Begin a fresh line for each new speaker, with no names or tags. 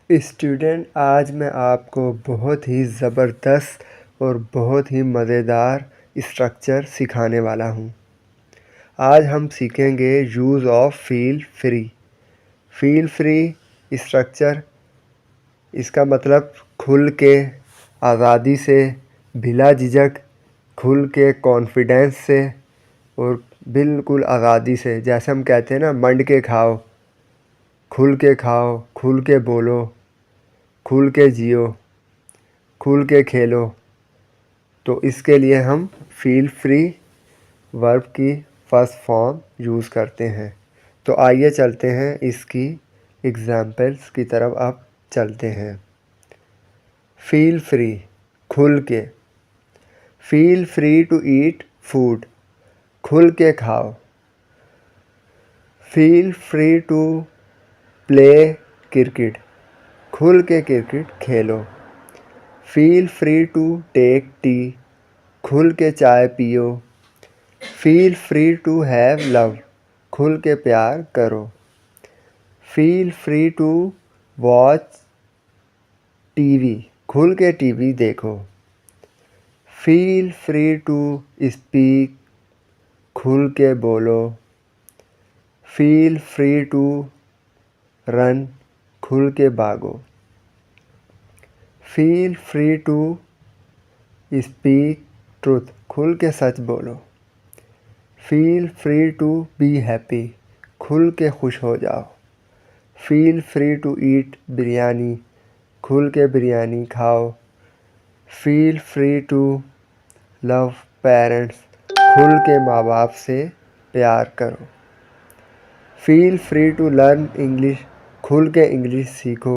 Student, आज मैं आपको बहुत ही ज़बरदस्त और बहुत ही मज़ेदार स्ट्रक्चर सिखाने वाला हूँ। आज हम सीखेंगे use of feel free. Feel free structure, इसका मतलब खुल के, आज़ादी से, बिला झिझक, खुल के कॉन्फिडेंस से और बिल्कुल आज़ादी से। जैसे हम कहते हैं ना, मंड के खाओ, खुल के बोलो, खुल के जियो, खुल के खेलो। तो इसके लिए हम फील फ्री वर्ब की फर्स्ट फॉर्म यूज़ करते हैं। तो आइए चलते हैं इसकी एग्जाम्पल्स की तरफ। अब चलते हैं। फील फ्री, खुल के। Feel free to eat food, खुल के खाओ। Feel free to play cricket, खुल के क्रिकेट खेलो। Feel free to take tea, खुल के चाय पियो। Feel free to have love, खुल के प्यार करो। Feel free to watch TV, खुल के टीवी देखो। फील फ्री टू स्पीक, खुल के बोलो। फील फ्री टू रन, खुल के भागो। Feel free to speak truth, खुल के सच बोलो। Feel free to be happy, खुल के खुश हो जाओ। Feel free to eat biryani, खुल के बिरयानी खाओ। Feel free to love parents, खुल के माँ बाप से प्यार करो। Feel free to learn English, खुल के इंग्लिश सीखो।